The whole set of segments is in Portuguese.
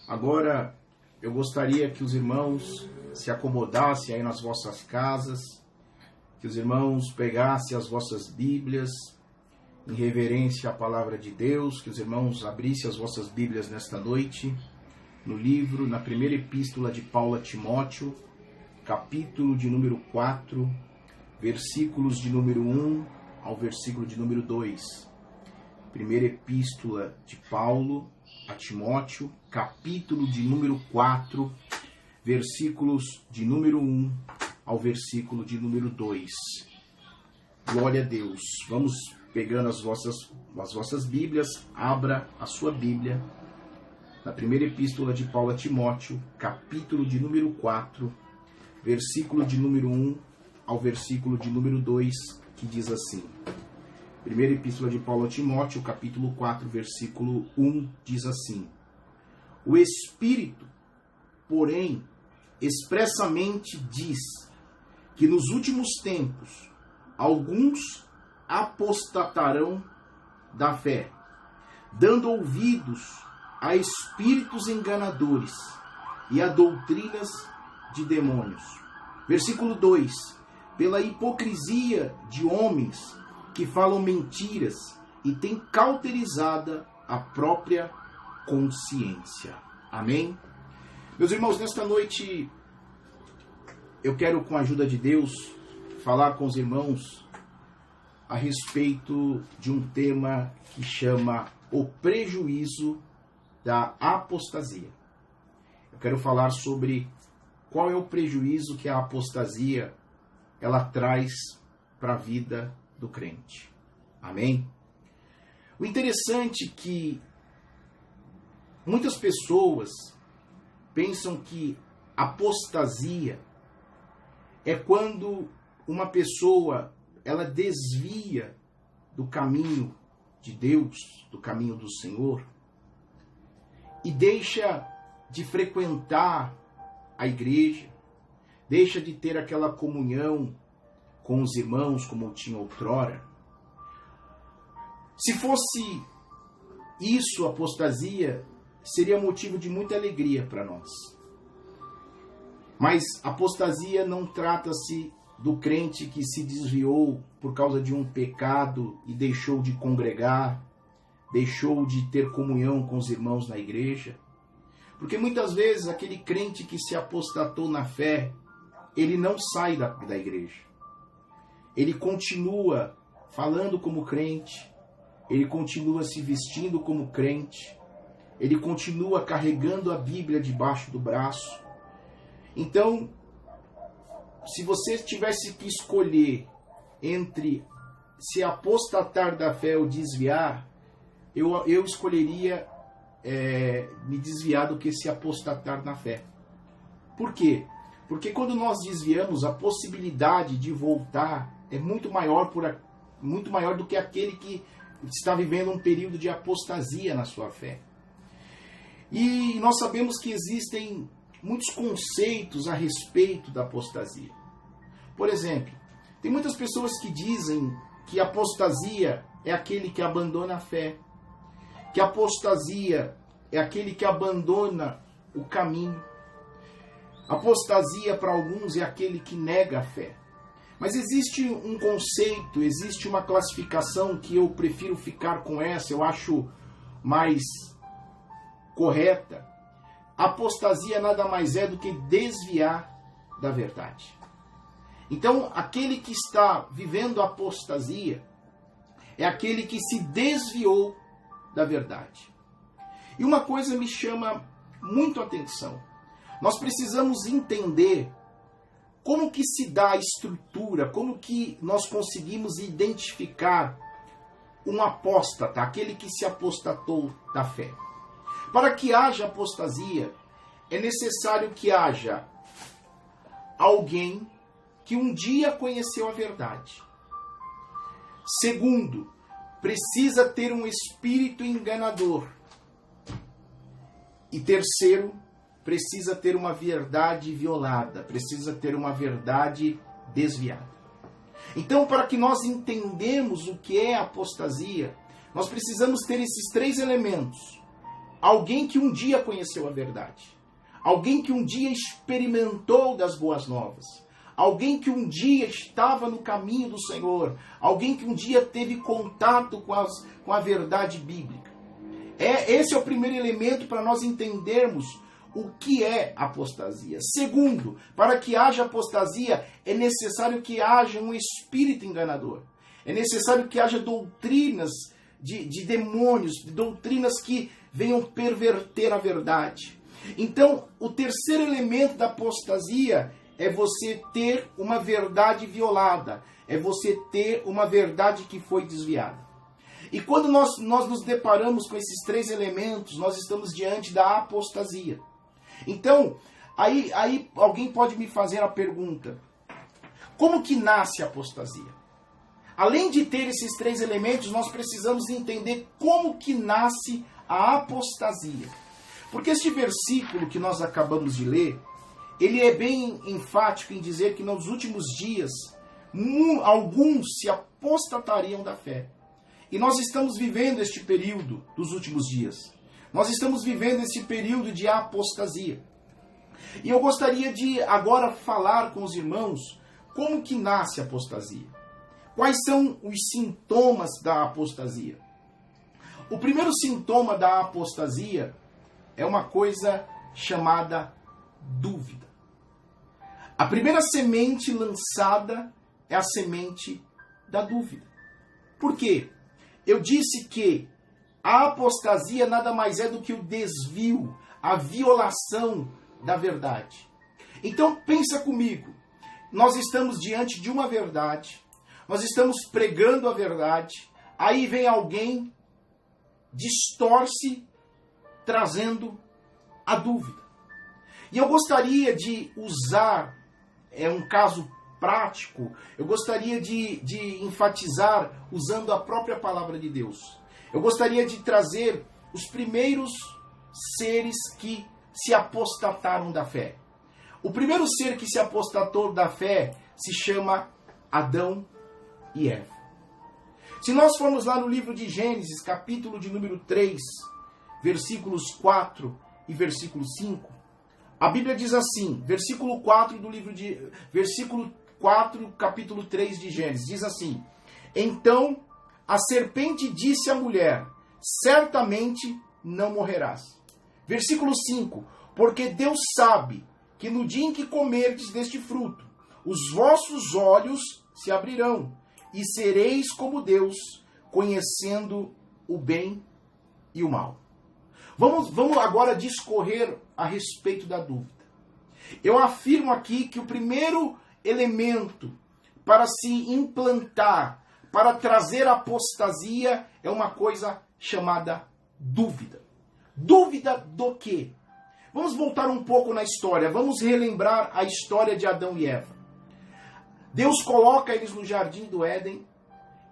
Agora, eu gostaria que os irmãos se acomodassem aí nas vossas casas, que os irmãos pegassem as vossas Bíblias, em reverência à Palavra de Deus, que os irmãos abrissem as vossas Bíblias nesta noite, na primeira epístola de Paulo a Timóteo, capítulo de número 4, versículos de número 1 ao versículo de número 2. Primeira epístola de Paulo a Timóteo, capítulo de número 4, versículos de número 1 ao versículo de número 2. Glória a Deus. Vamos pegando as vossas Bíblias, abra a sua Bíblia na primeira epístola de Paulo a Timóteo, capítulo de número 4, versículo de número 1 ao versículo de número 2, que diz assim. Primeira epístola de Paulo a Timóteo, capítulo 4, versículo 1, diz assim. O Espírito, porém, expressamente diz que nos últimos tempos alguns apostatarão da fé, dando ouvidos a espíritos enganadores e a doutrinas de demônios. Versículo 2. Pela hipocrisia de homens que falam mentiras e têm cauterizada a própria consciência. Amém? Meus irmãos, nesta noite eu quero, com a ajuda de Deus, falar com os irmãos a respeito de um tema que chama o prejuízo da apostasia. Eu quero falar sobre qual é o prejuízo que a apostasia ela traz para a vida do crente. Amém? O interessante é que muitas pessoas pensam que apostasia é quando uma pessoa ela desvia do caminho de Deus, do caminho do Senhor, e deixa de frequentar a igreja, deixa de ter aquela comunhão com os irmãos como tinha outrora. Se fosse isso, apostasia, seria motivo de muita alegria para nós. Mas apostasia não trata-se do crente que se desviou por causa de um pecado e deixou de congregar, deixou de ter comunhão com os irmãos na igreja. Porque muitas vezes aquele crente que se apostatou na fé, ele não sai da igreja. Ele continua falando como crente, ele continua se vestindo como crente, ele continua carregando a Bíblia debaixo do braço. Então, se você tivesse que escolher entre se apostatar da fé ou desviar, eu escolheria me desviar do que se apostatar na fé. Por quê? Porque quando nós desviamos, a possibilidade de voltar é muito maior do que aquele que está vivendo um período de apostasia na sua fé. E nós sabemos que existem muitos conceitos a respeito da apostasia. Por exemplo, tem muitas pessoas que dizem que apostasia é aquele que abandona a fé, que apostasia é aquele que abandona o caminho. Apostasia para alguns é aquele que nega a fé. Mas existe um conceito, existe uma classificação que eu prefiro ficar com essa, eu acho mais correta. Apostasia nada mais é do que desviar da verdade. Então, aquele que está vivendo a apostasia é aquele que se desviou da verdade. E uma coisa me chama muito a atenção. Nós precisamos entender como que se dá a estrutura, como que nós conseguimos identificar um apóstata, aquele que se apostatou da fé. Para que haja apostasia, é necessário que haja alguém que um dia conheceu a verdade. Segundo, precisa ter um espírito enganador. E terceiro, precisa ter uma verdade violada, precisa ter uma verdade desviada. Então, para que nós entendamos o que é apostasia, nós precisamos ter esses três elementos. alguém que um dia conheceu a verdade, alguém que um dia experimentou das boas novas, alguém que um dia estava no caminho do Senhor, alguém que um dia teve contato com a verdade bíblica. Esse é o primeiro elemento para nós entendermos o que é apostasia. Segundo, para que haja apostasia, é necessário que haja um espírito enganador. É necessário que haja doutrinas de demônios, doutrinas que venham perverter a verdade. Então, o terceiro elemento da apostasia é você ter uma verdade violada, é você ter uma verdade que foi desviada. E quando nós nos deparamos com esses três elementos, nós estamos diante da apostasia. Então, aí alguém pode me fazer a pergunta: como que nasce a apostasia? Além de ter esses três elementos, nós precisamos entender como que nasce a apostasia. Porque este versículo que nós acabamos de ler, ele é bem enfático em dizer que nos últimos dias, alguns se apostatariam da fé. E nós estamos vivendo este período dos últimos dias. Nós estamos vivendo esse período de apostasia. E eu gostaria de agora falar com os irmãos como que nasce a apostasia. Quais são os sintomas da apostasia? O primeiro sintoma da apostasia é uma coisa chamada dúvida. A primeira semente lançada é a semente da dúvida. Por quê? Eu disse que a apostasia nada mais é do que o desvio, a violação da verdade. Então pensa comigo, nós estamos diante de uma verdade, nós estamos pregando a verdade, aí vem alguém, distorce, trazendo a dúvida. E eu gostaria de usar, um caso prático, eu gostaria de enfatizar usando a própria palavra de Deus. Eu gostaria de trazer os primeiros seres que se apostataram da fé. O primeiro ser que se apostatou da fé se chama Adão e Eva. Se nós formos lá no livro de Gênesis, capítulo de número 3, versículos 4 e versículo 5, a Bíblia diz assim, versículo 4, capítulo 3 de Gênesis, diz assim: então a serpente disse à mulher, certamente não morrerás. Versículo 5, porque Deus sabe que no dia em que comerdes deste fruto, os vossos olhos se abrirão, e sereis como Deus, conhecendo o bem e o mal. Vamos agora discorrer a respeito da dúvida. Eu afirmo aqui que o primeiro elemento para se implantar, para trazer apostasia, é uma coisa chamada dúvida. Dúvida do quê? Vamos voltar um pouco na história, vamos relembrar a história de Adão e Eva. Deus coloca eles no jardim do Éden,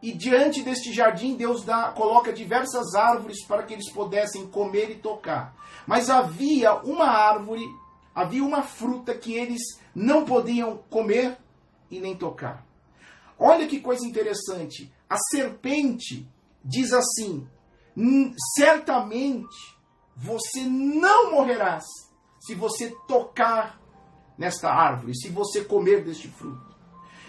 e diante deste jardim Deus coloca diversas árvores para que eles pudessem comer e tocar. Mas havia uma árvore, havia uma fruta que eles não podiam comer e nem tocar. Olha que coisa interessante. A serpente diz assim: certamente você não morrerás se você tocar nesta árvore, se você comer deste fruto.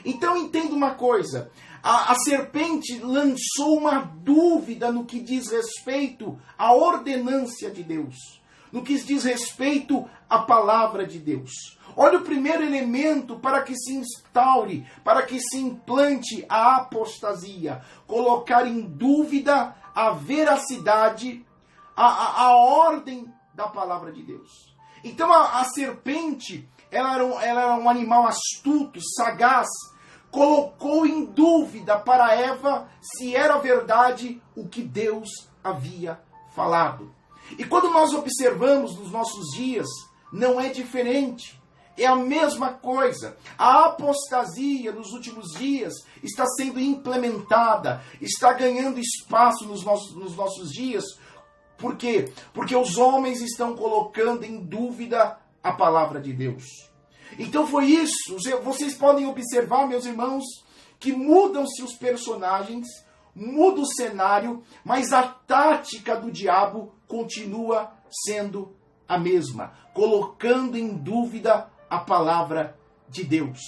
Então entenda uma coisa, a serpente lançou uma dúvida no que diz respeito à ordenância de Deus, no que diz respeito à palavra de Deus. Olha o primeiro elemento para que se instaure, para que se implante a apostasia: colocar em dúvida a veracidade, a ordem da palavra de Deus. Então a serpente, ela era um animal astuto, sagaz, colocou em dúvida para Eva se era verdade o que Deus havia falado. E quando nós observamos nos nossos dias, não é diferente. É a mesma coisa. A apostasia nos últimos dias está sendo implementada, está ganhando espaço nos nossos dias. Por quê? Porque os homens estão colocando em dúvida a palavra de Deus. Então foi isso. Vocês podem observar, meus irmãos, que mudam-se os personagens, muda o cenário, mas a tática do diabo continua sendo a mesma, colocando em dúvida a palavra de Deus.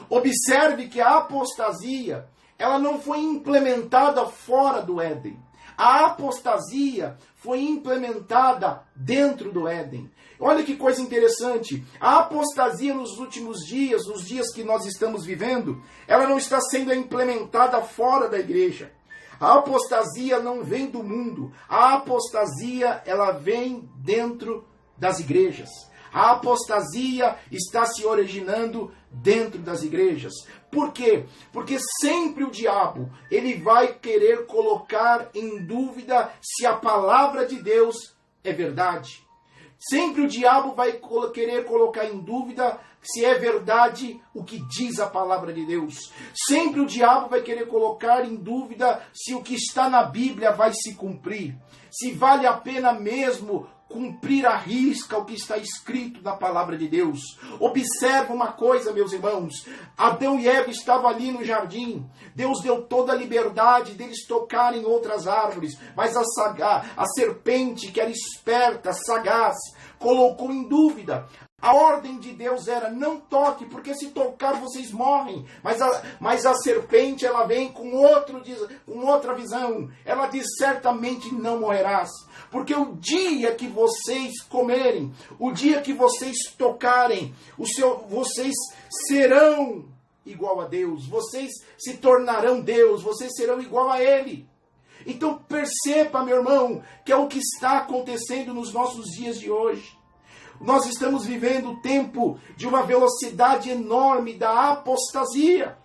Observe que a apostasia, ela não foi implementada fora do Éden. A apostasia foi implementada dentro do Éden. Olha que coisa interessante. A apostasia nos últimos dias, nos dias que nós estamos vivendo, ela não está sendo implementada fora da igreja. A apostasia não vem do mundo. A apostasia, ela vem dentro das igrejas. A apostasia está se originando dentro das igrejas. Por quê? Porque sempre o diabo, ele vai querer colocar em dúvida se a palavra de Deus é verdade. Sempre o diabo vai querer colocar em dúvida se é verdade o que diz a palavra de Deus. Sempre o diabo vai querer colocar em dúvida se o que está na Bíblia vai se cumprir. Se vale a pena mesmo cumprir à risca o que está escrito na palavra de Deus. Observa uma coisa, meus irmãos. Adão e Eva estavam ali no jardim. Deus deu toda a liberdade deles tocarem outras árvores. Mas a serpente, que era esperta, sagaz, colocou em dúvida. A ordem de Deus era: não toque, porque se tocar vocês morrem. Mas a serpente, ela vem com outra visão. Ela diz: certamente não morrerás. Porque o dia que vocês comerem, o dia que vocês tocarem, vocês serão igual a Deus. Vocês se tornarão Deus. Vocês serão igual a Ele. Então perceba, meu irmão, que é o que está acontecendo nos nossos dias de hoje. Nós estamos vivendo o tempo de uma velocidade enorme da apostasia.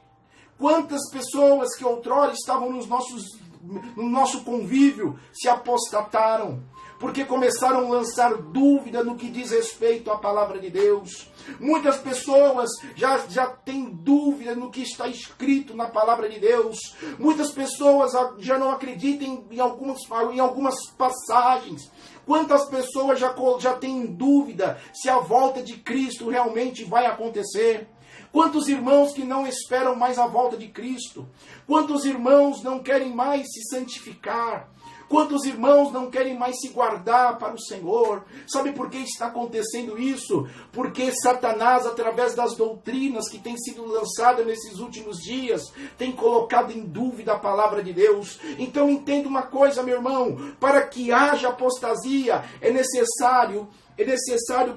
Quantas pessoas que outrora estavam no nosso convívio se apostataram, porque começaram a lançar dúvida no que diz respeito à palavra de Deus. Muitas pessoas já têm dúvida no que está escrito na palavra de Deus. Muitas pessoas já não acreditam em algumas passagens. Quantas pessoas já têm dúvida se a volta de Cristo realmente vai acontecer? Quantos irmãos que não esperam mais a volta de Cristo? Quantos irmãos não querem mais se santificar? Quantos irmãos não querem mais se guardar para o Senhor? Sabe por que está acontecendo isso? Porque Satanás, através das doutrinas que têm sido lançadas nesses últimos dias, tem colocado em dúvida a palavra de Deus. Então entenda uma coisa, meu irmão: para que haja apostasia, é necessário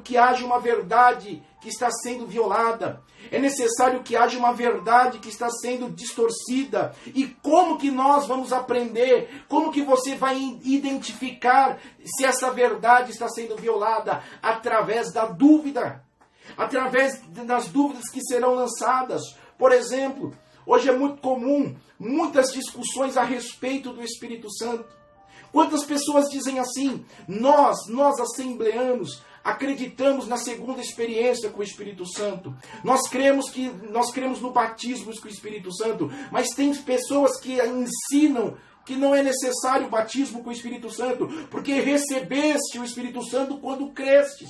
que haja uma verdade que está sendo violada. É necessário que haja uma verdade que está sendo distorcida. E como que nós vamos aprender? Como que você vai identificar se essa verdade está sendo violada? Através da dúvida. Através das dúvidas que serão lançadas. Por exemplo, hoje é muito comum muitas discussões a respeito do Espírito Santo. Quantas pessoas dizem assim: nós assembleanos, acreditamos na segunda experiência com o Espírito Santo. Nós cremos no batismo com o Espírito Santo. Mas tem pessoas que ensinam que não é necessário o batismo com o Espírito Santo, porque recebeste o Espírito Santo quando crestes.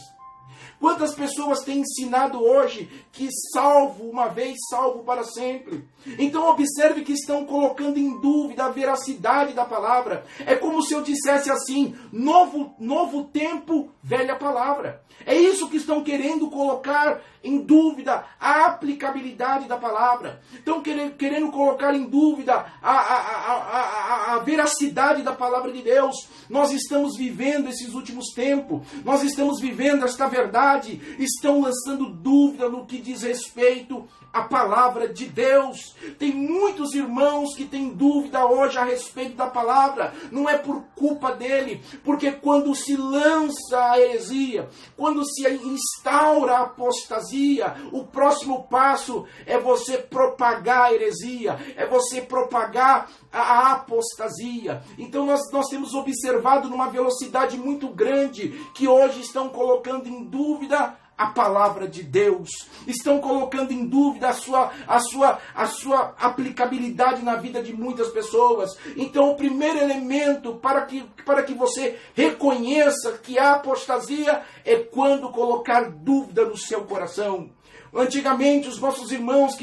Quantas pessoas têm ensinado hoje que salvo uma vez, salvo para sempre? Então observe que estão colocando em dúvida a veracidade da palavra. É como se eu dissesse assim: novo tempo, velha palavra. É isso que estão querendo colocar em dúvida a aplicabilidade da palavra. Estão querendo colocar em dúvida a veracidade da palavra de Deus. Nós estamos vivendo esses últimos tempos. Nós estamos vivendo esta verdade. Estão lançando dúvida no que diz respeito à palavra de Deus. Tem muitos irmãos que têm dúvida hoje a respeito da palavra. Não é por culpa dele, porque quando se lança a heresia, quando se instaura a apostasia, o próximo passo é você propagar a heresia, é você propagar a apostasia. Então nós temos observado numa velocidade muito grande que hoje estão colocando em dúvida a palavra de Deus. Estão colocando em dúvida a sua aplicabilidade na vida de muitas pessoas. Então o primeiro elemento para que você reconheça que há apostasia é quando colocar dúvida no seu coração. Antigamente, os nossos irmãos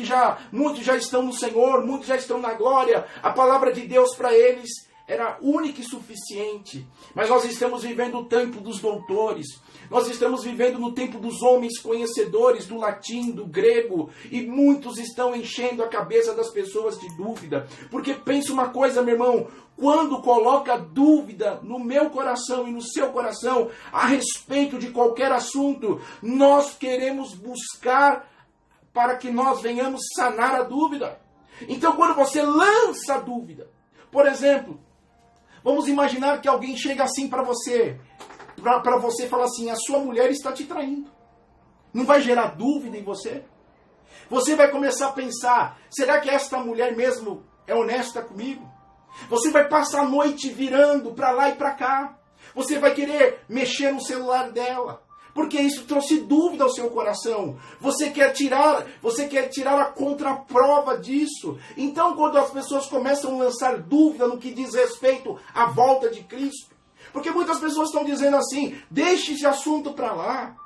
muitos já estão no Senhor, muitos já estão na glória, a palavra de Deus para eles era única e suficiente. Mas nós estamos vivendo o tempo dos doutores. Nós estamos vivendo no tempo dos homens conhecedores do latim, do grego. E muitos estão enchendo a cabeça das pessoas de dúvida. Porque pensa uma coisa, meu irmão. Quando coloca dúvida no meu coração e no seu coração a respeito de qualquer assunto, nós queremos buscar para que nós venhamos sanar a dúvida. Então, quando você lança a dúvida, por exemplo, vamos imaginar que alguém chega assim para você e fala assim: a sua mulher está te traindo. Não vai gerar dúvida em você? Você vai começar a pensar: será que esta mulher mesmo é honesta comigo? Você vai passar a noite virando para lá e para cá. Você vai querer mexer no celular dela, porque isso trouxe dúvida ao seu coração. Você quer tirar a contraprova disso. Então, quando as pessoas começam a lançar dúvida no que diz respeito à volta de Cristo, porque muitas pessoas estão dizendo assim: deixe esse assunto para lá.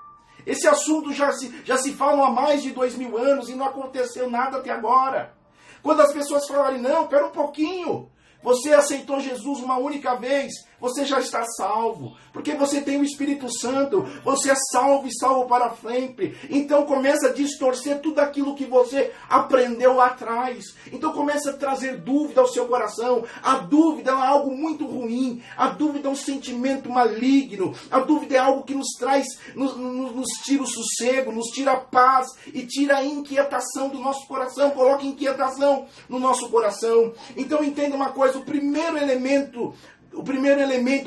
Esse assunto já se fala há mais de 2000 anos e não aconteceu nada até agora. Quando as pessoas falarem: não, espera um pouquinho, você aceitou Jesus uma única vez, você já está salvo, porque você tem o Espírito Santo, você é salvo e salvo para sempre. Então começa a distorcer tudo aquilo que você aprendeu lá atrás. Então começa a trazer dúvida ao seu coração. A dúvida é algo muito ruim, a dúvida é um sentimento maligno, a dúvida é algo que nos traz, nos tira o sossego, nos tira a paz e tira a inquietação do nosso coração, coloca inquietação no nosso coração. Então entenda uma coisa: o primeiro elemento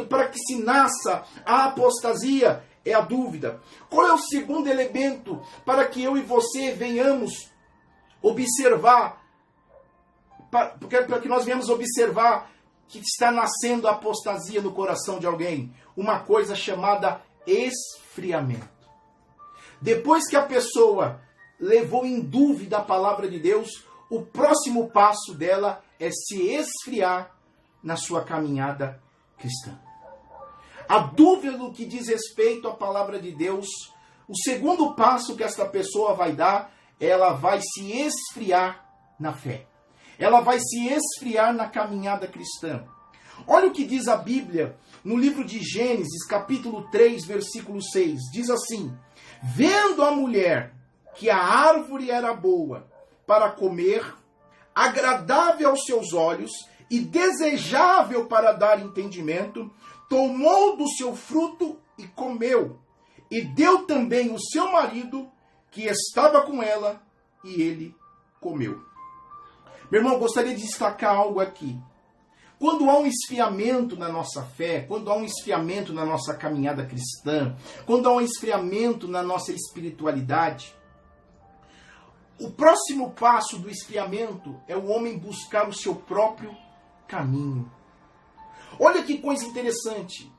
para que se nasça a apostasia é a dúvida. Qual é o segundo elemento para que eu e você venhamos observar, para que nós venhamos observar que está nascendo a apostasia no coração de alguém? Uma coisa chamada esfriamento. Depois que a pessoa levou em dúvida a palavra de Deus, o próximo passo dela é se esfriar na sua caminhada cristã. A dúvida no que diz respeito à palavra de Deus, o segundo passo que esta pessoa vai dar, ela vai se esfriar na fé. Ela vai se esfriar na caminhada cristã. Olha o que diz a Bíblia no livro de Gênesis, capítulo 3, versículo 6. Diz assim: vendo a mulher que a árvore era boa para comer, agradável aos seus olhos e desejável para dar entendimento, tomou do seu fruto e comeu, e deu também o seu marido, que estava com ela, e ele comeu. Meu irmão, gostaria de destacar algo aqui. Quando há um esfriamento na nossa fé, quando há um esfriamento na nossa caminhada cristã, quando há um esfriamento na nossa espiritualidade, o próximo passo do esfriamento é o homem buscar o seu próprio caminho. Olha que coisa interessante.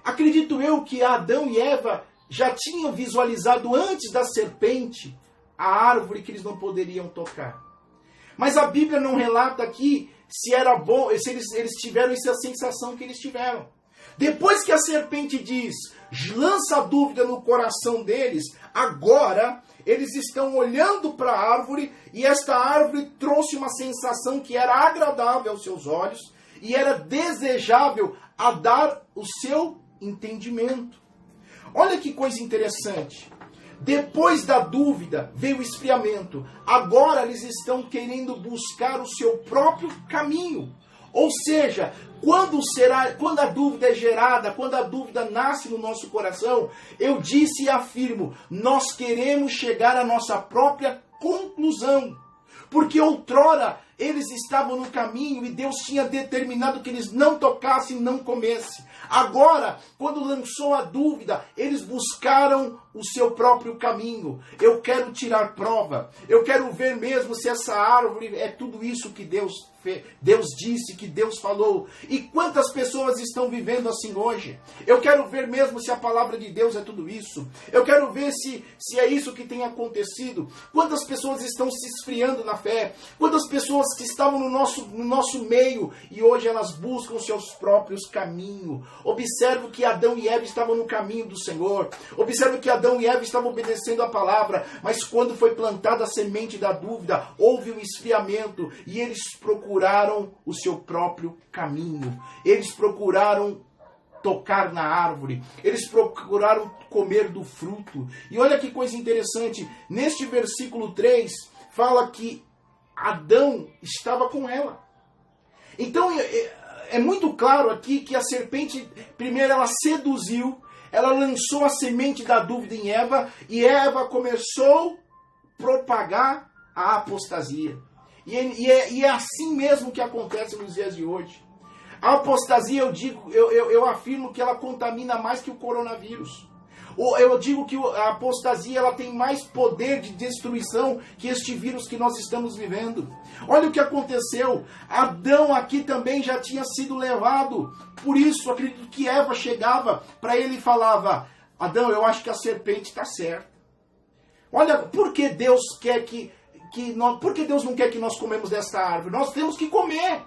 Acredito eu que Adão e Eva já tinham visualizado antes da serpente a árvore que eles não poderiam tocar. Mas a Bíblia não relata aqui se era bom, se eles tiveram essa sensação que eles tiveram. Depois que a serpente diz, lança a dúvida no coração deles, agora eles estão olhando para a árvore e esta árvore trouxe uma sensação que era agradável aos seus olhos e era desejável a dar o seu entendimento. Olha que coisa interessante. Depois da dúvida veio o esfriamento. Agora eles estão querendo buscar o seu próprio caminho. Ou seja, quando a dúvida é gerada, quando a dúvida nasce no nosso coração, eu disse e afirmo, nós queremos chegar à nossa própria conclusão. Porque outrora eles estavam no caminho e Deus tinha determinado que eles não tocassem, não comessem. Agora, quando lançou a dúvida, eles buscaram o seu próprio caminho. Eu quero tirar prova. Eu quero ver mesmo se essa árvore é tudo isso que Deus disse, que Deus falou. E quantas pessoas estão vivendo assim hoje? Eu quero ver mesmo se a palavra de Deus é tudo isso. Eu quero ver se é isso que tem acontecido. Quantas pessoas estão se esfriando na fé? Quantas pessoas pessoas que estavam no nosso meio e hoje elas buscam seus próprios caminhos. Observe que Adão e Eva estavam no caminho do Senhor. Observe que Adão e Eva estavam obedecendo a palavra, mas quando foi plantada a semente da dúvida, houve um esfriamento e eles procuraram o seu próprio caminho. Eles procuraram tocar na árvore, eles procuraram comer do fruto. E olha que coisa interessante, neste versículo 3, fala que Adão estava com ela. Então é muito claro aqui que a serpente, primeiro ela seduziu, ela lançou a semente da dúvida em Eva, e Eva começou a propagar a apostasia. E é assim mesmo que acontece nos dias de hoje. A apostasia, eu afirmo que ela contamina mais que o coronavírus. Eu digo que a apostasia ela tem mais poder de destruição que este vírus que nós estamos vivendo. Olha o que aconteceu. Adão aqui também já tinha sido levado. Por isso, acredito que Eva chegava para ele e falava: Adão, eu acho que a serpente está certa. Olha, por que Deus quer por que Deus não quer que nós comemos desta árvore? Nós temos que comer.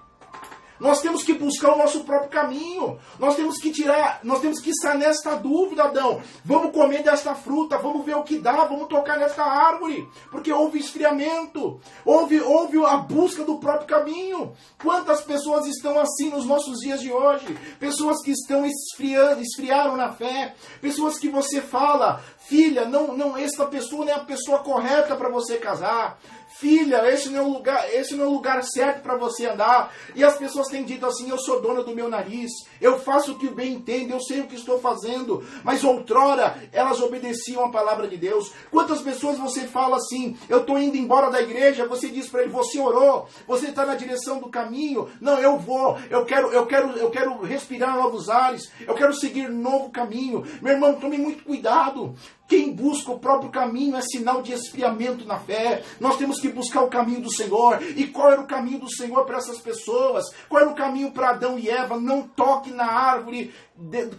Nós temos que buscar o nosso próprio caminho. Nós temos que estar nesta dúvida, Adão. Vamos comer desta fruta, vamos ver o que dá, vamos tocar nesta árvore. Porque houve esfriamento, houve a busca do próprio caminho. Quantas pessoas estão assim nos nossos dias de hoje? Pessoas que estão esfriaram na fé. Pessoas que você fala: filha, esta pessoa não é a pessoa correta para você casar. Filha, esse não é o lugar certo para você andar. E as pessoas têm dito assim: eu sou dona do meu nariz, eu faço o que bem entendo, eu sei o que estou fazendo. Mas outrora elas obedeciam a palavra de Deus. Quantas pessoas você fala assim: eu estou indo embora da igreja, você diz para ele: você orou, você está na direção do caminho. Não, eu vou, eu quero respirar novos ares, eu quero seguir um novo caminho. Meu irmão, tome muito cuidado. Quem busca o próprio caminho é sinal de esfriamento na fé. Nós temos que buscar o caminho do Senhor. E qual era o caminho do Senhor para essas pessoas? Qual era o caminho para Adão e Eva? Não toque na árvore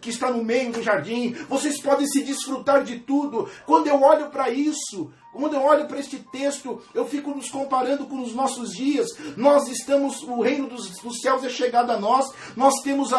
que está no meio do jardim. Vocês podem se desfrutar de tudo. Quando eu olho para isso, quando eu olho para este texto, eu fico nos comparando com os nossos dias. Nós estamos, o reino dos céus é chegado a nós. Nós temos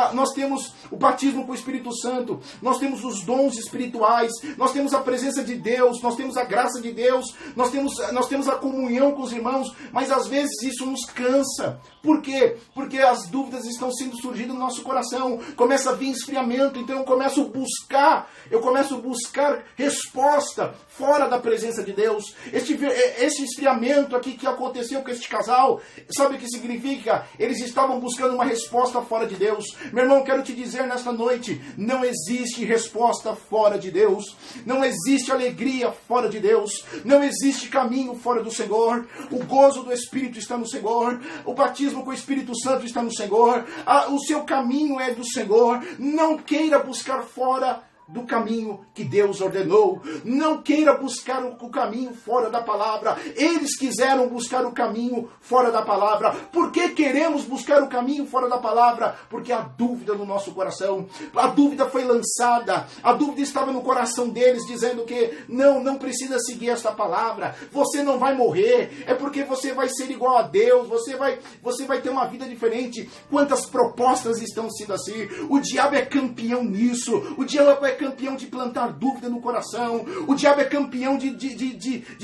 o batismo com o Espírito Santo. Nós temos os dons espirituais. Nós temos a presença de Deus. Nós temos a graça de Deus. Nós temos a comunhão com os irmãos. Mas às vezes isso nos cansa. Por quê? Porque as dúvidas estão sendo surgindo no nosso coração. Começa a vir esfriamento. Então eu começo a buscar resposta fora da presença de Deus. Esse esfriamento aqui que aconteceu com este casal, sabe o que significa? Eles estavam buscando uma resposta fora de Deus. Meu irmão, quero te dizer nesta noite: não existe resposta fora de Deus. Não existe alegria fora de Deus. Não existe caminho fora do Senhor. O gozo do Espírito está no Senhor. O batismo com o Espírito Santo está no Senhor. O seu caminho é do Senhor. Não queira buscar fora do caminho que Deus ordenou. Não queira buscar o caminho fora da palavra. Eles quiseram buscar o caminho fora da palavra. Por que queremos buscar o caminho fora da palavra? Porque há dúvida no nosso coração. A dúvida foi lançada. A dúvida estava no coração deles, dizendo que não precisa seguir esta palavra. Você não vai morrer. É porque você vai ser igual a Deus. Você vai ter uma vida diferente. Quantas propostas estão sendo assim? O diabo é campeão nisso. O diabo é campeão de plantar dúvida no coração. O diabo é campeão de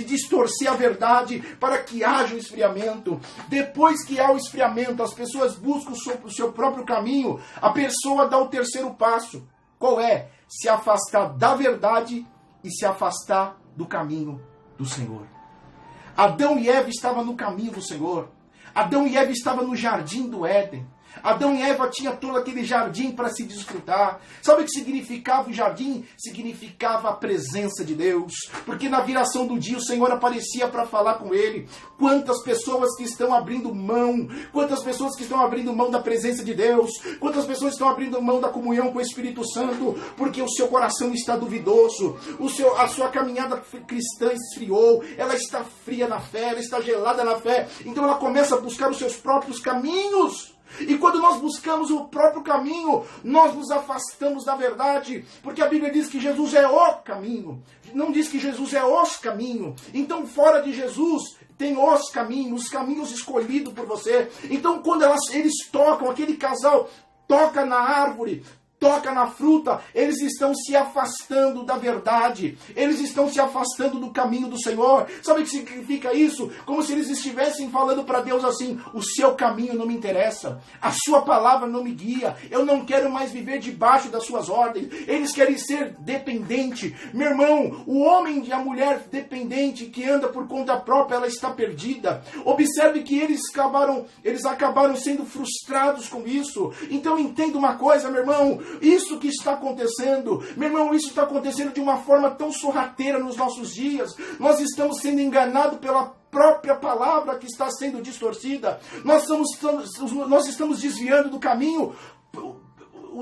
distorcer a verdade para que haja o esfriamento. Depois que há o esfriamento, as pessoas buscam o seu próprio caminho. A pessoa dá o terceiro passo. Qual é? Se afastar da verdade e se afastar do caminho do Senhor. Adão e Eva estavam no caminho do Senhor. Adão e Eva estavam no jardim do Éden. Adão e Eva tinham todo aquele jardim para se desfrutar. Sabe o que significava o jardim? Significava a presença de Deus. Porque na viração do dia o Senhor aparecia para falar com ele. Quantas pessoas que estão abrindo mão. Quantas pessoas que estão abrindo mão da presença de Deus. Quantas pessoas estão abrindo mão da comunhão com o Espírito Santo. Porque o seu coração está duvidoso. A sua caminhada cristã esfriou. Ela está fria na fé. Ela está gelada na fé. Então ela começa a buscar os seus próprios caminhos. E quando nós buscamos o próprio caminho, nós nos afastamos da verdade, porque a Bíblia diz que Jesus é o caminho, não diz que Jesus é os caminhos. Então fora de Jesus tem os caminhos escolhidos por você. Então quando eles tocam, aquele casal toca na árvore, toca na fruta, eles estão se afastando da verdade, eles estão se afastando do caminho do Senhor. Sabe o que significa isso? Como se eles estivessem falando para Deus assim: o seu caminho não me interessa, a sua palavra não me guia, eu não quero mais viver debaixo das suas ordens. Eles querem ser dependente. Meu irmão, o homem e a mulher dependente que anda por conta própria, ela está perdida. Observe que eles acabaram sendo frustrados com isso. Então entenda uma coisa, meu irmão, isso que está acontecendo, meu irmão, isso está acontecendo de uma forma tão sorrateira nos nossos dias. Nós estamos sendo enganados pela própria palavra que está sendo distorcida. Nós estamos desviando do caminho,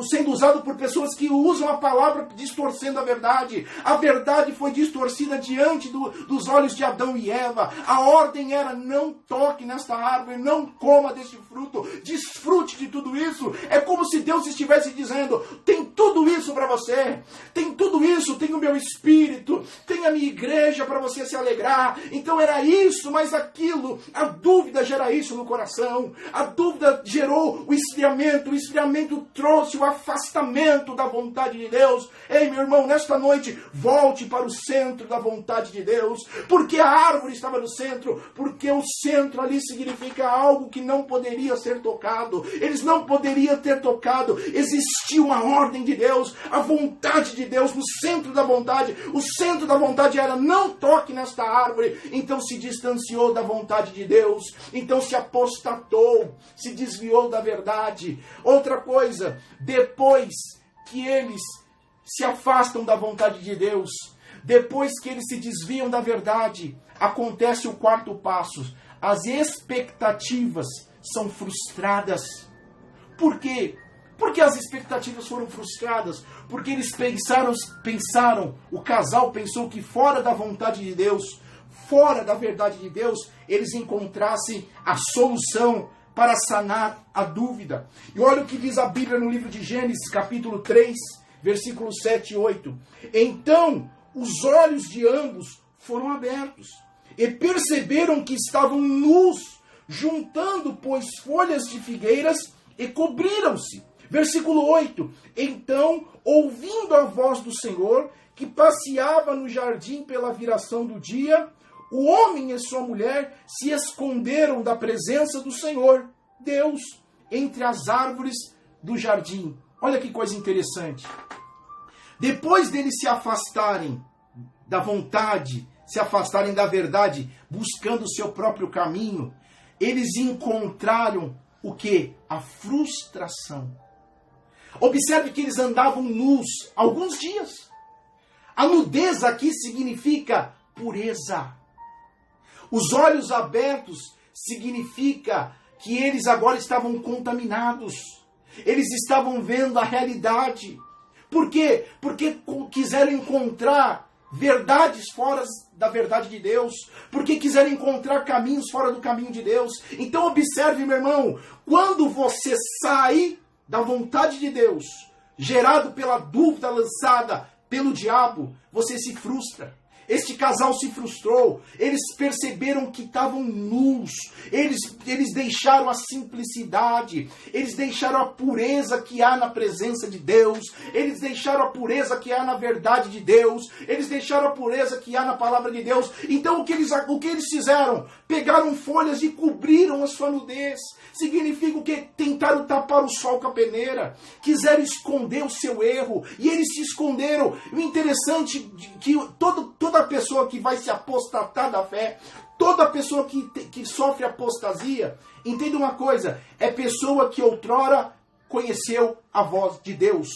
sendo usado por pessoas que usam a palavra distorcendo a verdade. A verdade foi distorcida diante dos olhos de Adão e Eva. A ordem era: não toque nesta árvore, não coma deste fruto, desfrute de tudo isso. É como se Deus estivesse dizendo: tem tudo isso para você, tem tudo isso, tem o meu espírito, tem a minha igreja para você se alegrar. Então era isso, mas aquilo, a dúvida gera isso no coração, a dúvida gerou o esfriamento trouxe o afastamento da vontade de Deus. Ei, meu irmão, nesta noite, volte para o centro da vontade de Deus. Porque a árvore estava no centro? Porque o centro ali significa algo que não poderia ser tocado. Eles não poderiam ter tocado. Existia uma ordem de Deus, a vontade de Deus no centro da vontade. O centro da vontade era: não toque nesta árvore. Então se distanciou da vontade de Deus. Então se apostatou, se desviou da verdade. Outra coisa, depois que eles se afastam da vontade de Deus, depois que eles se desviam da verdade, acontece o quarto passo. As expectativas são frustradas. Por quê? Porque as expectativas foram frustradas? Porque eles pensaram, o casal pensou que fora da vontade de Deus, fora da verdade de Deus, eles encontrassem a solução para sanar a dúvida. E olha o que diz a Bíblia no livro de Gênesis, capítulo 3, versículos 7 e 8. Então os olhos de ambos foram abertos e perceberam que estavam nus, juntando, pois, folhas de figueiras e cobriram-se. Versículo 8. Então, ouvindo a voz do Senhor, que passeava no jardim pela viração do dia, o homem e sua mulher se esconderam da presença do Senhor, Deus, entre as árvores do jardim. Olha que coisa interessante. Depois deles se afastarem da vontade, se afastarem da verdade, buscando o seu próprio caminho, eles encontraram o quê? A frustração. Observe que eles andavam nus alguns dias. A nudez aqui significa pureza. Os olhos abertos significa que eles agora estavam contaminados. Eles estavam vendo a realidade. Por quê? Porque quiseram encontrar verdades fora da verdade de Deus. Porque quiseram encontrar caminhos fora do caminho de Deus. Então observe, meu irmão, quando você sai da vontade de Deus, gerado pela dúvida lançada pelo diabo, você se frustra. Este casal se frustrou, eles perceberam que estavam nus, eles deixaram a simplicidade, eles deixaram a pureza que há na presença de Deus, eles deixaram a pureza que há na verdade de Deus, eles deixaram a pureza que há na palavra de Deus. Então o que eles fizeram? Pegaram folhas e cobriram a sua nudez. Significa o que? Tentaram tapar o sol com a peneira, quiseram esconder o seu erro, e eles se esconderam. O interessante é que toda pessoa que vai se apostatar da fé, toda pessoa que sofre apostasia, entenda uma coisa, é pessoa que outrora conheceu a voz de Deus.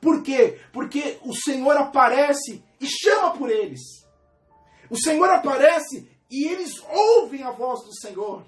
Por quê? Porque o Senhor aparece e chama por eles. O Senhor aparece e eles ouvem a voz do Senhor.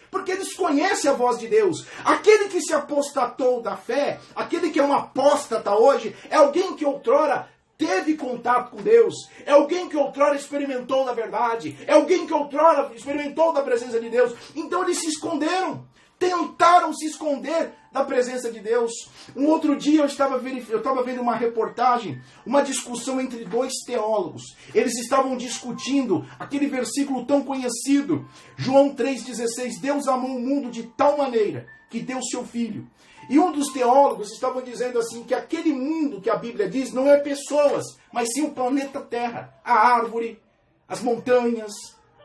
Porque eles conhecem a voz de Deus. Aquele que se apostatou da fé, aquele que é um apóstata hoje, é alguém que outrora teve contato com Deus, é alguém que outrora experimentou da verdade, é alguém que outrora experimentou da presença de Deus. Então eles se esconderam, tentaram se esconder da presença de Deus. Um outro dia eu estava vendo uma reportagem, uma discussão entre dois teólogos. Eles estavam discutindo aquele versículo tão conhecido, João 3,16, Deus amou o mundo de tal maneira que deu seu Filho. E um dos teólogos estava dizendo assim, que aquele mundo que a Bíblia diz não é pessoas, mas sim o planeta Terra, a árvore, as montanhas,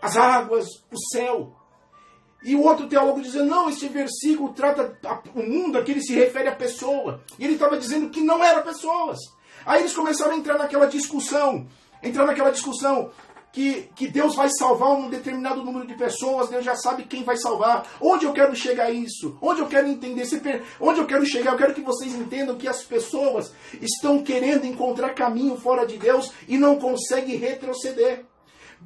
as águas, o céu. E o outro teólogo dizendo, não, esse versículo trata o mundo, aqui ele se refere à pessoa. E ele estava dizendo que não eram pessoas. Aí eles começaram a entrar naquela discussão que Deus vai salvar um determinado número de pessoas, Deus já sabe quem vai salvar. Onde eu quero chegar a isso? Onde eu quero entender? Onde eu quero chegar? Eu quero que vocês entendam que as pessoas estão querendo encontrar caminho fora de Deus e não conseguem retroceder.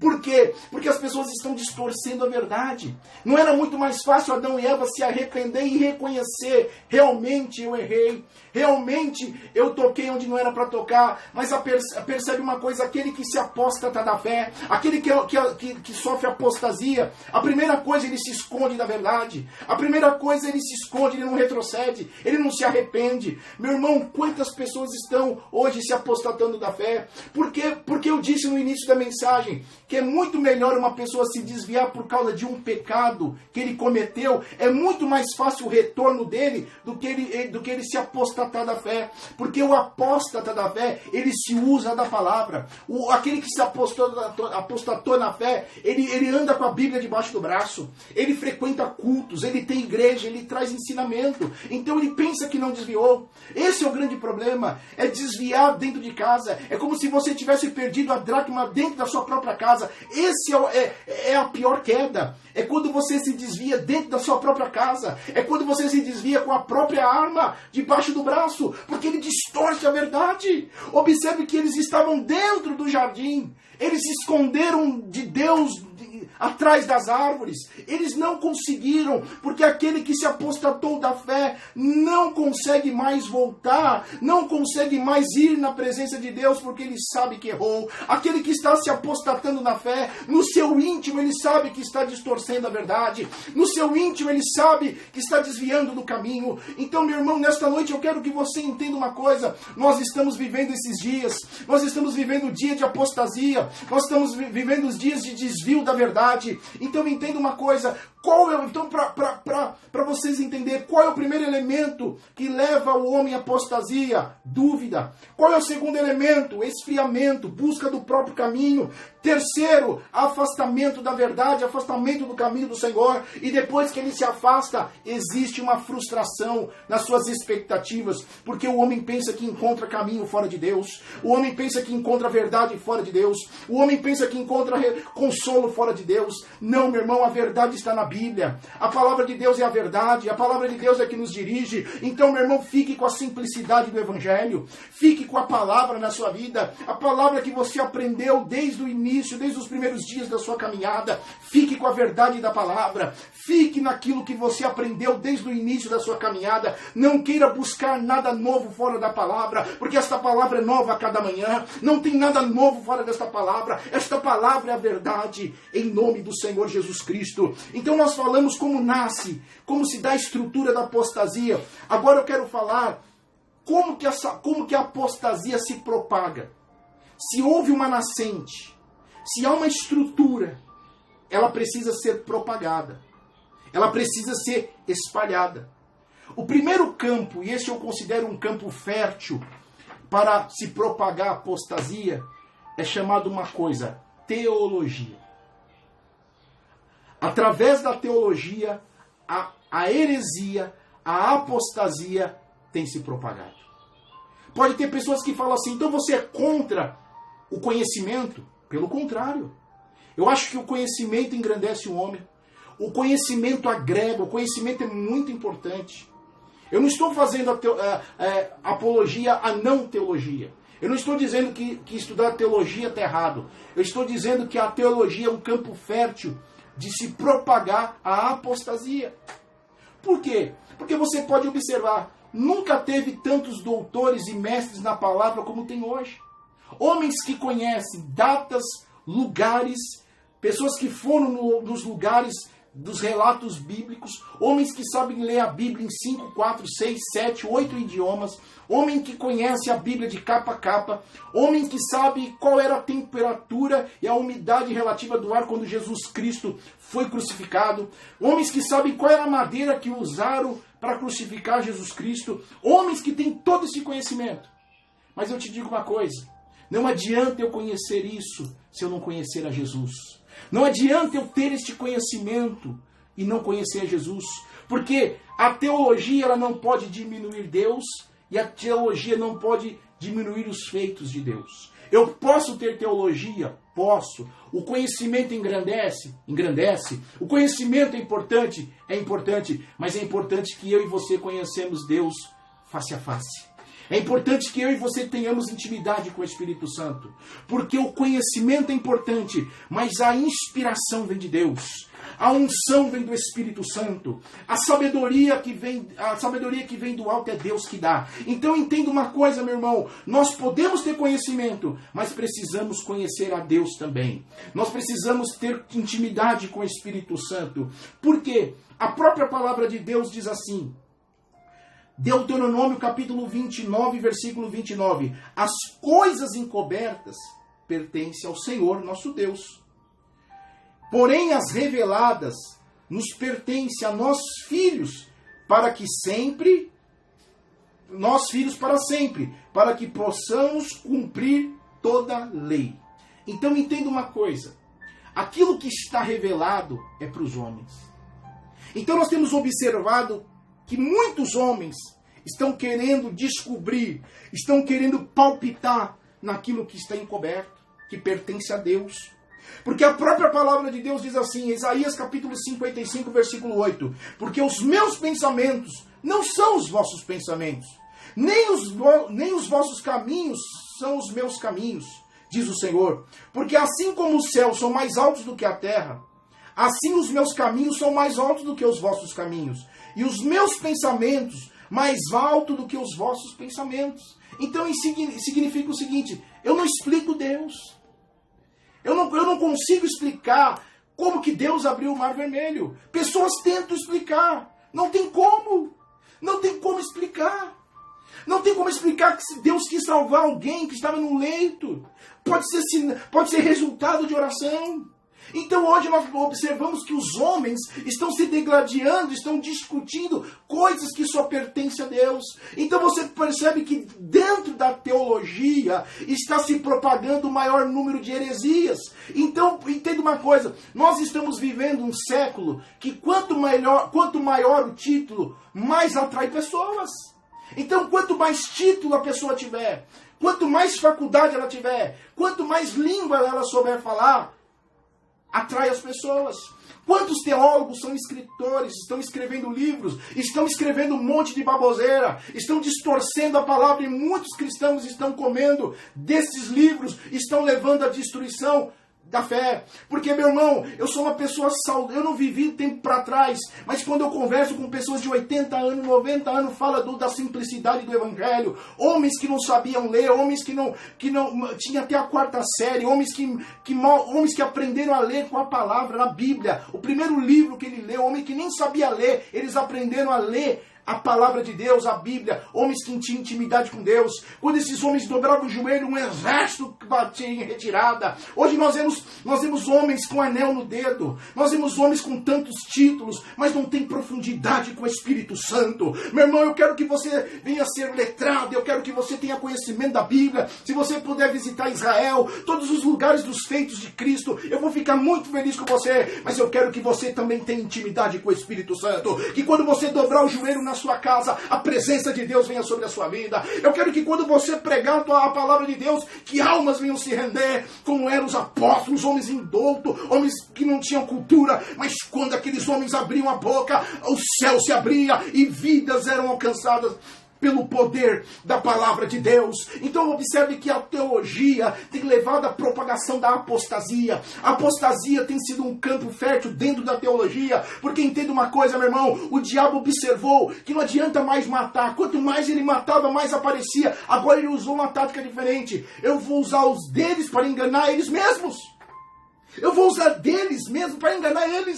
Por quê? Porque as pessoas estão distorcendo a verdade. Não era muito mais fácil Adão e Eva se arrepender e reconhecer, realmente eu errei, realmente eu toquei onde não era para tocar, mas percebe uma coisa, aquele que se apóstata da fé, aquele que sofre apostasia, a primeira coisa ele se esconde da verdade, a primeira coisa ele se esconde, ele não retrocede, ele não se arrepende. Meu irmão, quantas pessoas estão hoje se apostatando da fé? Porque eu disse no início da mensagem, que é muito melhor uma pessoa se desviar por causa de um pecado que ele cometeu, é muito mais fácil o retorno dele do que ele se apostatar da fé, porque o apóstata da fé, ele se usa da palavra. Aquele que se apostatou na fé, ele anda com a Bíblia debaixo do braço, ele frequenta cultos, ele tem igreja, ele traz ensinamento, então ele pensa que não desviou. Esse é o grande problema, é desviar dentro de casa, é como se você tivesse perdido a dracma dentro da sua própria casa. Esse é a pior queda. É quando você se desvia dentro da sua própria casa. É quando você se desvia com a própria arma debaixo do braço. Porque ele distorce a verdade. Observe que eles estavam dentro do jardim. Eles se esconderam de Deus atrás das árvores. Eles não conseguiram, porque aquele que se apostatou da fé não consegue mais voltar, não consegue mais ir na presença de Deus, porque ele sabe que errou. Aquele que está se apostatando na fé, no seu íntimo ele sabe que está distorcendo a verdade, no seu íntimo ele sabe que está desviando do caminho. Então, meu irmão, nesta noite eu quero que você entenda uma coisa. Nós estamos vivendo esses dias, nós estamos vivendo o dia de apostasia, nós estamos vivendo os dias de desvio da verdade. Então entenda uma coisa, então para vocês entenderem, qual é o primeiro elemento que leva o homem à apostasia? Dúvida. Qual é o segundo elemento? Esfriamento, busca do próprio caminho. Terceiro, afastamento da verdade, afastamento do caminho do Senhor. E depois que ele se afasta, existe uma frustração nas suas expectativas, porque o homem pensa que encontra caminho fora de Deus, o homem pensa que encontra verdade fora de Deus, o homem pensa que encontra consolo fora de Deus. Não, meu irmão, a verdade está na Bíblia. A palavra de Deus é a verdade, a palavra de Deus é que nos dirige. Então, meu irmão, fique com a simplicidade do Evangelho, fique com a palavra na sua vida, a palavra que você aprendeu desde o início, desde os primeiros dias da sua caminhada. Fique com a verdade da palavra, fique naquilo que você aprendeu desde o início da sua caminhada. Não queira buscar nada novo fora da palavra, porque esta palavra é nova a cada manhã. Não tem nada novo fora desta palavra. Esta palavra é a verdade, em nome do Senhor Jesus Cristo. Então nós falamos como nasce, como se dá a estrutura da apostasia. Agora eu quero falar como que a apostasia se propaga. Se houve uma nascente, se há uma estrutura, ela precisa ser propagada. Ela precisa ser espalhada. O primeiro campo, e esse eu considero um campo fértil para se propagar a apostasia, é chamado uma coisa, teologia. Através da teologia, a heresia, a apostasia tem se propagado. Pode ter pessoas que falam assim, então você é contra o conhecimento? Pelo contrário. Eu acho que o conhecimento engrandece o homem. O conhecimento agrega, o conhecimento é muito importante. Eu não estou fazendo apologia à não teologia. Eu não estou dizendo que estudar teologia está errado. Eu estou dizendo que a teologia é um campo fértil de se propagar a apostasia. Por quê? Porque você pode observar, nunca teve tantos doutores e mestres na palavra como tem hoje. Homens que conhecem datas, lugares, pessoas que foram nos lugares dos relatos bíblicos, homens que sabem ler a Bíblia em 5, 4, 6, 7, 8 idiomas, homem que conhece a Bíblia de capa a capa, homem que sabe qual era a temperatura e a umidade relativa do ar quando Jesus Cristo foi crucificado, homens que sabem qual era a madeira que usaram para crucificar Jesus Cristo, homens que têm todo esse conhecimento. Mas eu te digo uma coisa, não adianta eu conhecer isso se eu não conhecer a Jesus. Não adianta eu ter este conhecimento e não conhecer a Jesus. Porque a teologia ela não pode diminuir Deus e a teologia não pode diminuir os feitos de Deus. Eu posso ter teologia? Posso. O conhecimento engrandece? Engrandece. O conhecimento é importante? É importante. Mas é importante que eu e você conhecemos Deus face a face. É importante que eu e você tenhamos intimidade com o Espírito Santo. Porque o conhecimento é importante, mas a inspiração vem de Deus. A unção vem do Espírito Santo. A sabedoria que vem do alto é Deus que dá. Então entenda uma coisa, meu irmão. Nós podemos ter conhecimento, mas precisamos conhecer a Deus também. Nós precisamos ter intimidade com o Espírito Santo. Por quê? A própria palavra de Deus diz assim. Deuteronômio capítulo 29, versículo 29. As coisas encobertas pertencem ao Senhor nosso Deus. Porém as reveladas nos pertencem a nós filhos, para que sempre, nós filhos para sempre, para que possamos cumprir toda a lei. Então entenda uma coisa, aquilo que está revelado é para os homens. Então nós temos observado que muitos homens estão querendo descobrir, estão querendo palpitar naquilo que está encoberto, que pertence a Deus. Porque a própria palavra de Deus diz assim, Isaías capítulo 55, versículo 8, porque os meus pensamentos não são os vossos pensamentos, nem os vossos caminhos são os meus caminhos, diz o Senhor. Porque assim como os céus são mais altos do que a terra, assim os meus caminhos são mais altos do que os vossos caminhos, e os meus pensamentos mais altos do que os vossos pensamentos. Então isso significa o seguinte, eu não explico Deus. Eu não consigo explicar como que Deus abriu o Mar Vermelho. Pessoas tentam explicar. Não tem como. Não tem como explicar. Não tem como explicar que se Deus quis salvar alguém que estava no leito. Pode ser resultado de oração. Então hoje nós observamos que os homens estão se degladiando, estão discutindo coisas que só pertencem a Deus. Então você percebe que dentro da teologia está se propagando o maior número de heresias. Então entenda uma coisa, nós estamos vivendo um século que quanto maior o título, mais atrai pessoas. Então quanto mais título a pessoa tiver, quanto mais faculdade ela tiver, quanto mais língua ela souber falar, atrai as pessoas. Quantos teólogos são escritores, estão escrevendo livros, estão escrevendo um monte de baboseira, estão distorcendo a palavra e muitos cristãos estão comendo desses livros, estão levando à destruição da fé. Porque, meu irmão, eu sou uma pessoa saudável, eu não vivi tempo para trás, mas quando eu converso com pessoas de 80 anos, 90 anos, fala da simplicidade do Evangelho, homens que não sabiam ler, homens que não tinha até a 4ª série, homens que aprenderam a ler com a palavra na Bíblia, o primeiro livro que ele leu, homem que nem sabia ler, eles aprenderam a ler a palavra de Deus, a Bíblia, homens que tinham intimidade com Deus. Quando esses homens dobravam o joelho, um exército batia em retirada. Hoje nós vemos homens com anel no dedo, nós vemos homens com tantos títulos, mas não tem profundidade com o Espírito Santo. Meu irmão, eu quero que você venha ser letrado, eu quero que você tenha conhecimento da Bíblia. Se você puder visitar Israel, todos os lugares dos feitos de Cristo, eu vou ficar muito feliz com você, mas eu quero que você também tenha intimidade com o Espírito Santo, que quando você dobrar o joelho na sua casa, a presença de Deus venha sobre a sua vida. Eu quero que quando você pregar a palavra de Deus, que almas venham se render, como eram os apóstolos, homens indoutos, homens que não tinham cultura, mas quando aqueles homens abriam a boca, o céu se abria e vidas eram alcançadas pelo poder da palavra de Deus. Então observe que a teologia tem levado à propagação da apostasia. A apostasia tem sido um campo fértil dentro da teologia, porque entenda uma coisa, meu irmão, o diabo observou que não adianta mais matar, quanto mais ele matava, mais aparecia. Agora ele usou uma tática diferente. Eu vou usar os deles para enganar eles mesmos. Eu vou usar deles mesmo para enganar eles.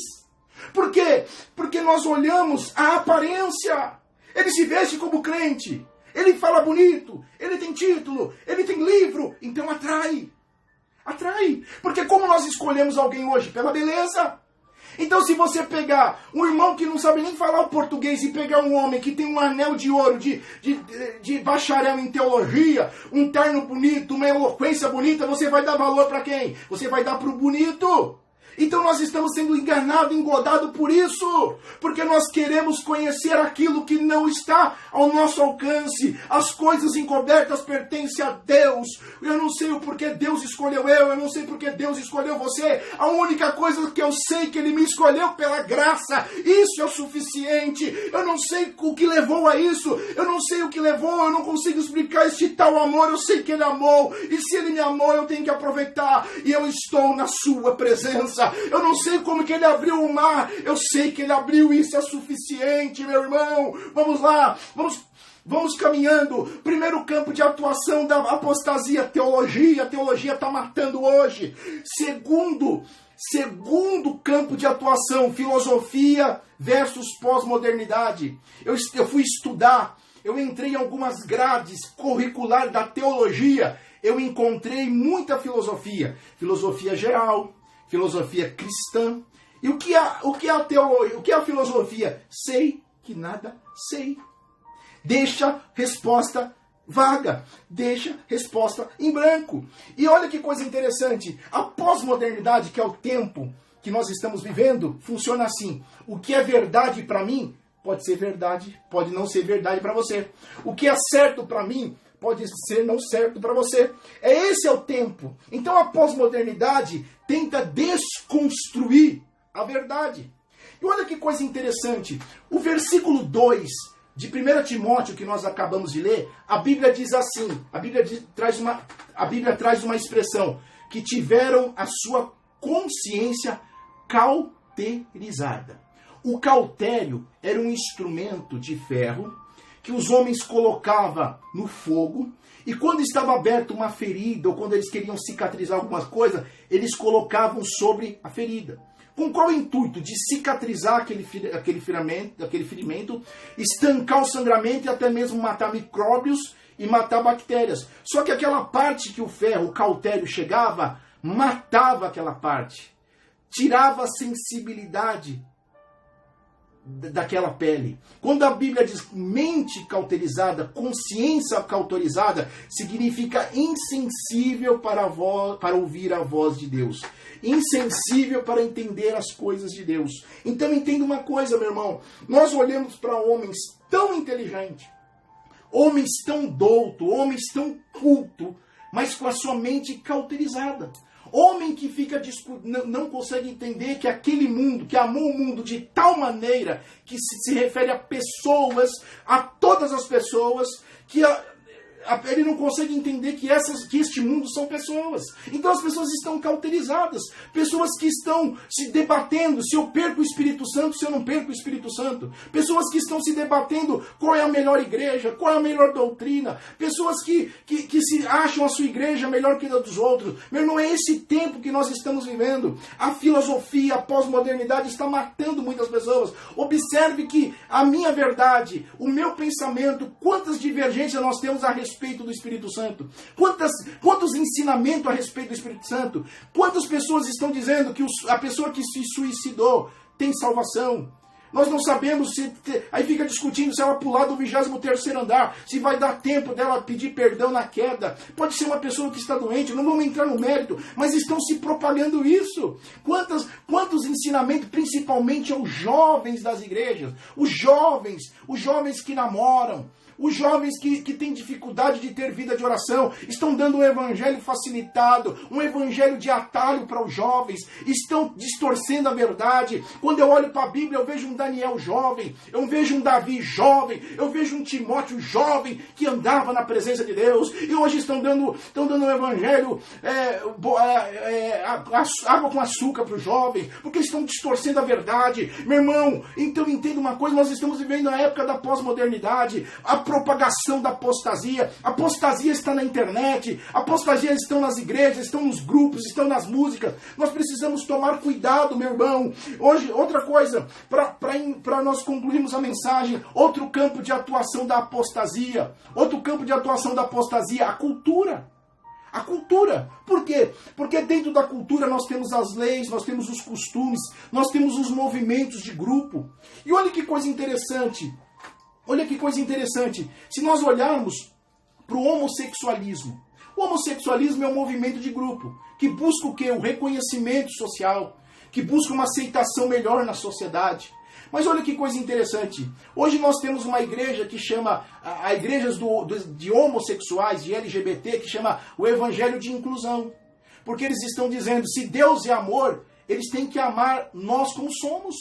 Por quê? Porque nós olhamos a aparência. Ele se veste como crente. Ele fala bonito. Ele tem título. Ele tem livro. Então atrai. Atrai. Porque como nós escolhemos alguém hoje? Pela beleza. Então se você pegar um irmão que não sabe nem falar o português e pegar um homem que tem um anel de ouro, de bacharel em teologia, um terno bonito, uma eloquência bonita, você vai dar valor para quem? Você vai dar para o bonito. Então nós estamos sendo enganados, engodados por isso, porque nós queremos conhecer aquilo que não está ao nosso alcance. As coisas encobertas pertencem a Deus. Eu não sei o porquê Deus escolheu eu não sei porque Deus escolheu você. A única coisa que eu sei é que Ele me escolheu pela graça. Isso é o suficiente. Eu não sei o que levou a isso. Eu não sei o que levou, eu não consigo explicar este tal amor. Eu sei que Ele amou, e se Ele me amou, eu tenho que aproveitar, e eu estou na sua presença. Eu não sei como que Ele abriu o mar, eu sei que Ele abriu, isso é suficiente, meu irmão. Vamos lá, vamos caminhando. Primeiro campo de atuação da apostasia, teologia. A teologia está matando hoje. Segundo campo de atuação, filosofia versus pós-modernidade. Eu fui estudar, eu entrei em algumas grades curriculares da teologia, eu encontrei muita filosofia. Filosofia geral, filosofia cristã. E o que é a teologia? O que é a filosofia? Sei que nada sei. Deixa resposta vaga. Deixa resposta em branco. E olha que coisa interessante. A pós-modernidade, que é o tempo que nós estamos vivendo, funciona assim. O que é verdade para mim, pode ser verdade, pode não ser verdade para você. O que é certo para mim, pode ser não certo para você. Esse é o tempo. Então a pós-modernidade tenta desconstruir a verdade. E olha que coisa interessante. O versículo 2 de 1 Timóteo, que nós acabamos de ler, a Bíblia diz assim, a Bíblia traz uma expressão, que tiveram a sua consciência cauterizada. O cautério era um instrumento de ferro que os homens colocavam no fogo, e quando estava aberta uma ferida, ou quando eles queriam cicatrizar alguma coisa, eles colocavam sobre a ferida. Com qual intuito? De cicatrizar aquele ferimento, estancar o sangramento e até mesmo matar micróbios e matar bactérias. Só que aquela parte que o ferro, o cautério, chegava, matava aquela parte. Tirava a sensibilidade daquela pele. Quando a Bíblia diz mente cauterizada, consciência cauterizada, significa insensível para ouvir a voz de Deus. Insensível para entender as coisas de Deus. Então entenda uma coisa, meu irmão. Nós olhamos para homens tão inteligentes, homens tão doutos, homens tão cultos, mas com a sua mente cauterizada. Homem que fica não consegue entender que aquele mundo, que amou o mundo de tal maneira, que se refere a pessoas, a todas as pessoas, que ele não consegue entender que este mundo são pessoas. Então as pessoas estão cauterizadas. Pessoas que estão se debatendo se eu perco o Espírito Santo, se eu não perco o Espírito Santo. Pessoas que estão se debatendo qual é a melhor igreja, qual é a melhor doutrina. Pessoas que se acham a sua igreja melhor que a dos outros. Meu irmão, é esse tempo que nós estamos vivendo. A filosofia, a pós-modernidade está matando muitas pessoas. Observe que a minha verdade, o meu pensamento, quantas divergências nós temos a respeito do Espírito Santo. Quantos ensinamentos a respeito do Espírito Santo? Quantas pessoas estão dizendo que a pessoa que se suicidou tem salvação? Nós não sabemos se... Aí fica discutindo se ela pular do 23º andar, se vai dar tempo dela pedir perdão na queda. Pode ser uma pessoa que está doente, não vamos entrar no mérito, mas estão se propagando isso. Quantos ensinamentos, principalmente aos jovens das igrejas, os jovens que namoram, os jovens que têm dificuldade de ter vida de oração, estão dando um evangelho facilitado, um evangelho de atalho para os jovens, estão distorcendo a verdade. Quando eu olho para a Bíblia, eu vejo um Daniel jovem, eu vejo um Davi jovem, eu vejo um Timóteo jovem que andava na presença de Deus, e hoje estão dando um evangelho, água com açúcar para os jovens, porque estão distorcendo a verdade. Meu irmão, então entenda uma coisa, nós estamos vivendo a época da pós-modernidade. A propagação da apostasia. A apostasia está na internet, a apostasia estão nas igrejas, estão nos grupos, estão nas músicas. Nós precisamos tomar cuidado, meu irmão. Hoje, outra coisa, para nós concluirmos a mensagem, outro campo de atuação da apostasia. Outro campo de atuação da apostasia, a cultura. A cultura. Por quê? Porque dentro da cultura nós temos as leis, nós temos os costumes, nós temos os movimentos de grupo. E olha que coisa interessante. Olha que coisa interessante. Se nós olharmos para o homossexualismo. O homossexualismo é um movimento de grupo que busca o quê? O reconhecimento social, que busca uma aceitação melhor na sociedade. Mas olha que coisa interessante. Hoje nós temos uma igreja que chama, a igreja de homossexuais, de LGBT, que chama o Evangelho de Inclusão. Porque eles estão dizendo, se Deus é amor, eles têm que amar nós como somos.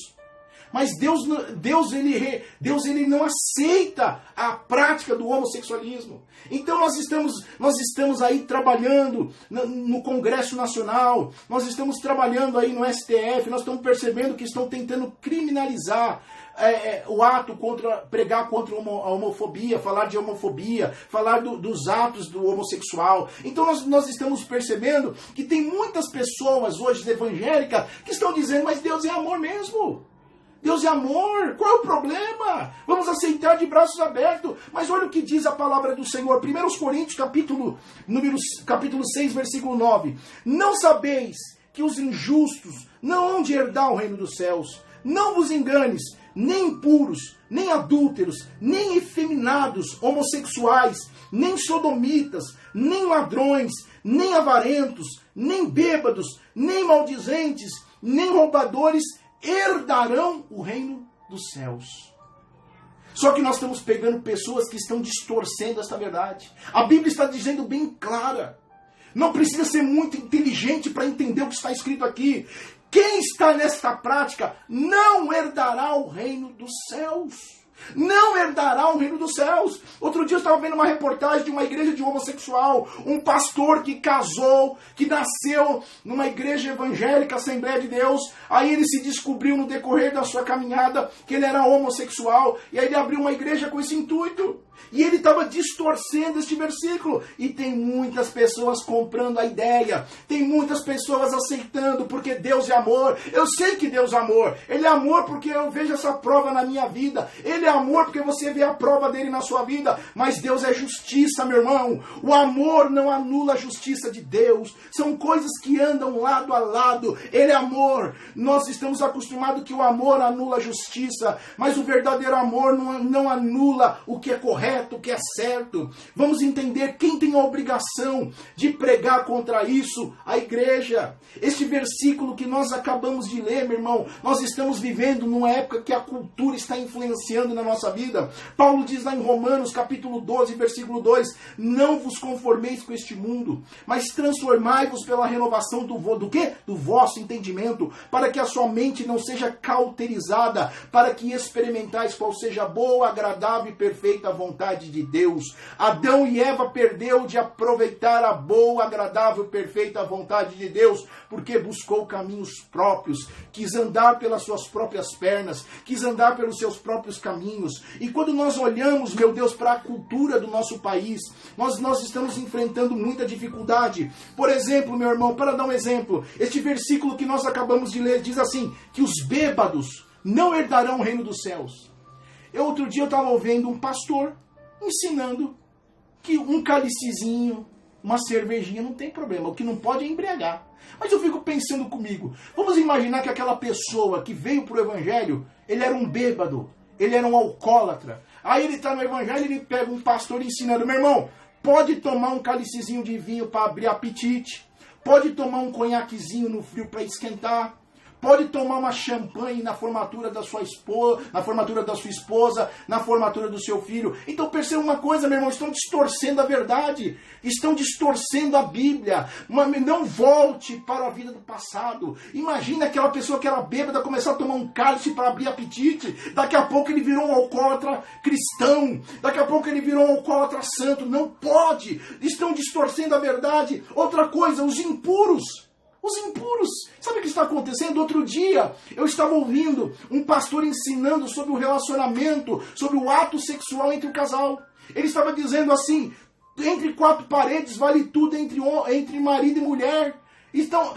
Mas Deus ele não aceita a prática do homossexualismo. Então nós estamos aí trabalhando no Congresso Nacional, nós estamos trabalhando aí no STF, nós estamos percebendo que estão tentando criminalizar o ato pregar contra a homofobia, falar de homofobia, falar dos atos do homossexual. Então nós estamos percebendo que tem muitas pessoas hoje evangélicas que estão dizendo, mas Deus é amor mesmo. Deus é amor, qual é o problema? Vamos aceitar de braços abertos. Mas olha o que diz a palavra do Senhor. 1 Coríntios, capítulo 6, versículo 9. Não sabeis que os injustos não hão de herdar o reino dos céus. Não vos enganes, nem impuros, nem adúlteros, nem efeminados, homossexuais, nem sodomitas, nem ladrões, nem avarentos, nem bêbados, nem maldizentes, nem roubadores herdarão o reino dos céus. Só que nós estamos pegando pessoas que estão distorcendo esta verdade. A Bíblia está dizendo bem clara. Não precisa ser muito inteligente para entender o que está escrito aqui. Quem está nesta prática não herdará o reino dos céus. Não herdará o reino dos céus. Outro dia eu estava vendo uma reportagem de uma igreja de homossexual, um pastor que casou, que nasceu numa igreja evangélica, Assembleia de Deus. Aí ele se descobriu no decorrer da sua caminhada que ele era homossexual, e aí ele abriu uma igreja com esse intuito. E ele estava distorcendo este versículo. E tem muitas pessoas comprando a ideia. Tem muitas pessoas aceitando, porque Deus é amor. Eu sei que Deus é amor. Ele é amor porque eu vejo essa prova na minha vida. Ele é amor porque você vê a prova dele na sua vida. Mas Deus é justiça, meu irmão. O amor não anula a justiça de Deus. São coisas que andam lado a lado. Ele é amor. Nós estamos acostumados que o amor anula a justiça. Mas o verdadeiro amor não anula o que é correto, o que é certo. Vamos entender quem tem a obrigação de pregar contra isso: a igreja. Este versículo que nós acabamos de ler, meu irmão, nós estamos vivendo numa época que a cultura está influenciando na nossa vida. Paulo diz lá em Romanos capítulo 12, versículo 2: não vos conformeis com este mundo, mas transformai-vos pela renovação do quê? Do vosso entendimento, para que a sua mente não seja cauterizada, para que experimentais qual seja a boa, agradável e perfeita vontade de Deus. Adão e Eva perdeu de aproveitar a boa, agradável, perfeita vontade de Deus, porque buscou caminhos próprios, quis andar pelas suas próprias pernas, quis andar pelos seus próprios caminhos. E quando nós olhamos, meu Deus, para a cultura do nosso país, nós estamos enfrentando muita dificuldade. Por exemplo, meu irmão, para dar um exemplo, este versículo que nós acabamos de ler diz assim, que os bêbados não herdarão o reino dos céus. Outro dia eu estava ouvindo um pastor ensinando que um cálicezinho, uma cervejinha não tem problema, o que não pode é embriagar. Mas eu fico pensando comigo, vamos imaginar que aquela pessoa que veio para o evangelho, ele era um bêbado, ele era um alcoólatra. Aí ele está no evangelho e ele pega um pastor ensinando, meu irmão, pode tomar um cálicezinho de vinho para abrir apetite, pode tomar um conhaquezinho no frio para esquentar, pode tomar uma champanhe na formatura da sua esposa, na formatura da sua esposa, na formatura do seu filho. Então perceba uma coisa, meu irmão, estão distorcendo a verdade, estão distorcendo a Bíblia. Não volte para a vida do passado. Imagina aquela pessoa que era bêbada começar a tomar um cálice para abrir apetite. Daqui a pouco ele virou um alcoólatra cristão. Daqui a pouco ele virou um alcoólatra santo. Não pode. Estão distorcendo a verdade. Outra coisa, os impuros. Os impuros. Sabe o que está acontecendo? Outro dia eu estava ouvindo um pastor ensinando sobre o relacionamento, sobre o ato sexual entre o casal. Ele estava dizendo assim, entre quatro paredes vale tudo entre marido e mulher. Estão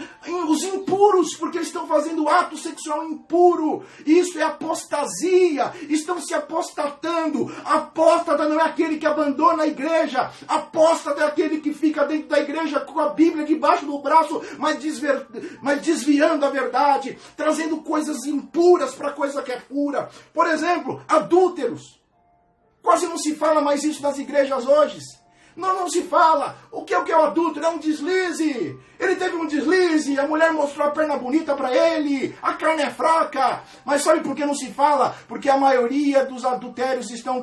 os impuros, porque eles estão fazendo ato sexual impuro. Isso é apostasia. Estão se apostatando. Apóstata não é aquele que abandona a igreja. Apóstata é aquele que fica dentro da igreja com a Bíblia debaixo do braço, mas desviando a verdade, trazendo coisas impuras para coisa que é pura. Por exemplo, adúlteros. Quase não se fala mais isso nas igrejas hoje. Não se fala. O que é o adúltero? É um deslize. Ele teve um deslize, a mulher mostrou a perna bonita para ele, a carne é fraca. Mas sabe por que não se fala? Porque a maioria dos adultérios estão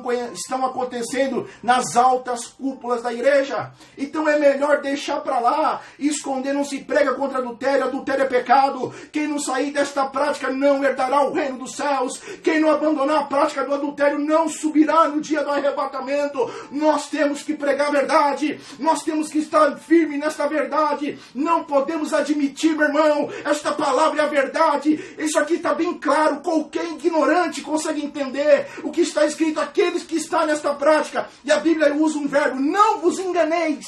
acontecendo nas altas cúpulas da igreja. Então é melhor deixar para lá, esconder, não se prega contra adultério é pecado. Quem não sair desta prática não herdará o reino dos céus. Quem não abandonar a prática do adultério não subirá no dia do arrebatamento. Nós temos que pregar a verdade, nós temos que estar firme nesta verdade. Não podemos admitir, meu irmão, esta palavra é a verdade. Isso aqui está bem claro, qualquer ignorante consegue entender o que está escrito, aqueles que estão nesta prática. E a Bíblia usa um verbo, não vos enganeis.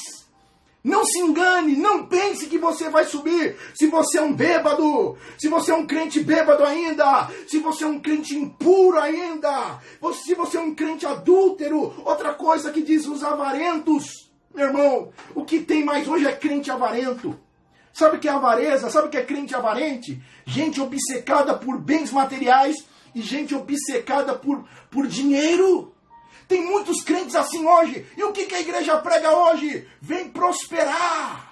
Não se engane, não pense que você vai subir. Se você é um bêbado, se você é um crente bêbado ainda, se você é um crente impuro ainda, se você é um crente adúltero, outra coisa que diz os avarentos. Meu irmão, o que tem mais hoje é crente avarento. Sabe o que é avareza? Sabe o que é crente avarente? Gente obcecada por bens materiais e gente obcecada por dinheiro. Tem muitos crentes assim hoje. E o que a igreja prega hoje? Vem prosperar.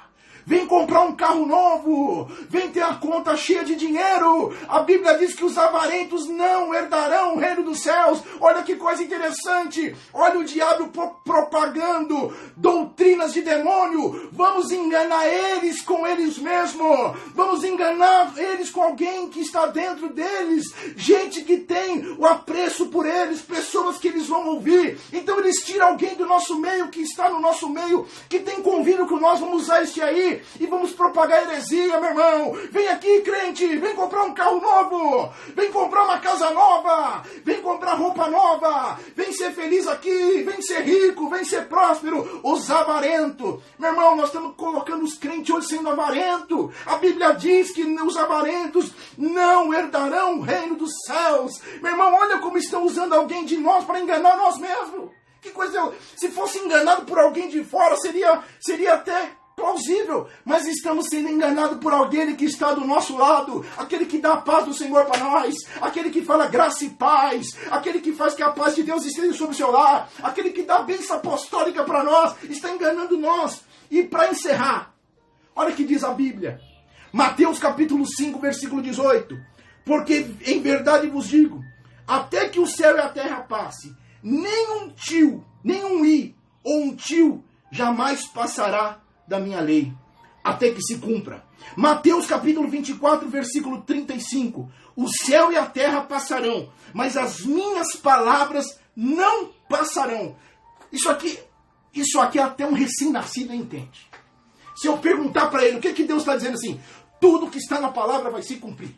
Vem comprar um carro novo. Vem ter a conta cheia de dinheiro. A Bíblia diz que os avarentos não herdarão o reino dos céus. Olha que coisa interessante. Olha o diabo propagando doutrinas de demônio. Vamos enganar eles com eles mesmos. Vamos enganar eles com alguém que está dentro deles. Gente que tem o apreço por eles. Pessoas que eles vão ouvir. Então eles tiram alguém do nosso meio, que está no nosso meio, que tem convívio com nós. Vamos usar este aí e vamos propagar heresia, meu irmão. Vem aqui, crente, vem comprar um carro novo, vem comprar uma casa nova, vem comprar roupa nova, vem ser feliz aqui, vem ser rico, vem ser próspero. Os avarentos, meu irmão, nós estamos colocando os crentes hoje sendo avarentos. A Bíblia diz que os avarentos não herdarão o reino dos céus. Meu irmão, olha como estão usando alguém de nós para enganar nós mesmos. Que coisa, se fosse enganado por alguém de fora, seria até plausível, mas estamos sendo enganados por alguém que está do nosso lado, aquele que dá a paz do Senhor para nós, aquele que fala graça e paz, aquele que faz que a paz de Deus esteja sobre o seu lar, aquele que dá a bênção apostólica para nós, está enganando nós. E para encerrar, olha o que diz a Bíblia, Mateus capítulo 5, versículo 18, porque em verdade vos digo, até que o céu e a terra passe, nem um tio, nem um i ou um tio jamais passará da minha lei, até que se cumpra. Mateus capítulo 24, versículo 35. O céu e a terra passarão, mas as minhas palavras não passarão. Isso aqui até um recém-nascido entende. Se eu perguntar para ele, o que Deus está dizendo assim? Tudo que está na palavra vai se cumprir.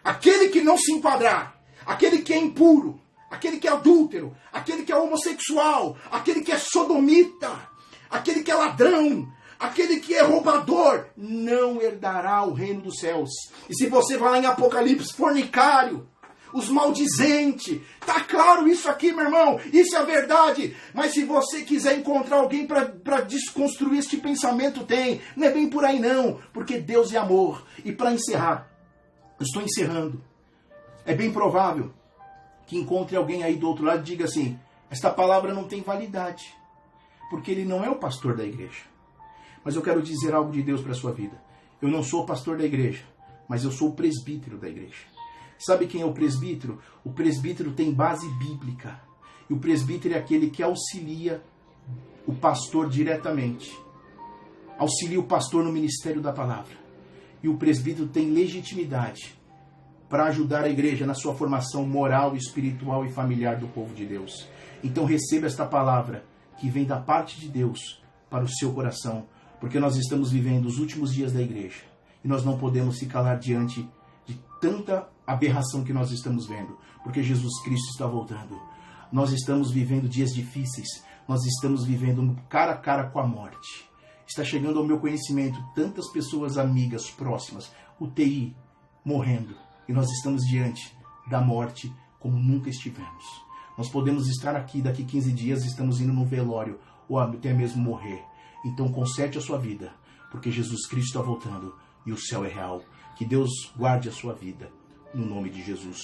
Aquele que não se enquadrar, aquele que é impuro, aquele que é adúltero, aquele que é homossexual, aquele que é sodomita, aquele que é ladrão, aquele que é roubador, não herdará o reino dos céus. E se você vai lá em Apocalipse, fornicário, os maldizentes, tá claro isso aqui, meu irmão, isso é a verdade. Mas se você quiser encontrar alguém para desconstruir este pensamento, tem. Não é bem por aí não, porque Deus é amor. E para encerrar, eu estou encerrando, é bem provável que encontre alguém aí do outro lado e diga assim, esta palavra não tem validade, porque ele não é o pastor da igreja. Mas eu quero dizer algo de Deus para a sua vida. Eu não sou o pastor da igreja, mas eu sou o presbítero da igreja. Sabe quem é o presbítero? O presbítero tem base bíblica. E o presbítero é aquele que auxilia o pastor diretamente. Auxilia o pastor no ministério da palavra. E o presbítero tem legitimidade para ajudar a igreja na sua formação moral, espiritual e familiar do povo de Deus. Então receba esta palavra que vem da parte de Deus para o seu coração, porque nós estamos vivendo os últimos dias da igreja e nós não podemos se calar diante de tanta aberração que nós estamos vendo, porque Jesus Cristo está voltando. Nós estamos vivendo dias difíceis. Nós estamos vivendo cara a cara com a morte. Está chegando ao meu conhecimento tantas pessoas amigas, próximas, UTI, morrendo. E nós estamos diante da morte como nunca estivemos. Nós podemos estar aqui daqui 15 dias, estamos indo no velório, ou até mesmo morrer. Então conserte a sua vida, porque Jesus Cristo está voltando e o céu é real. Que Deus guarde a sua vida, no nome de Jesus.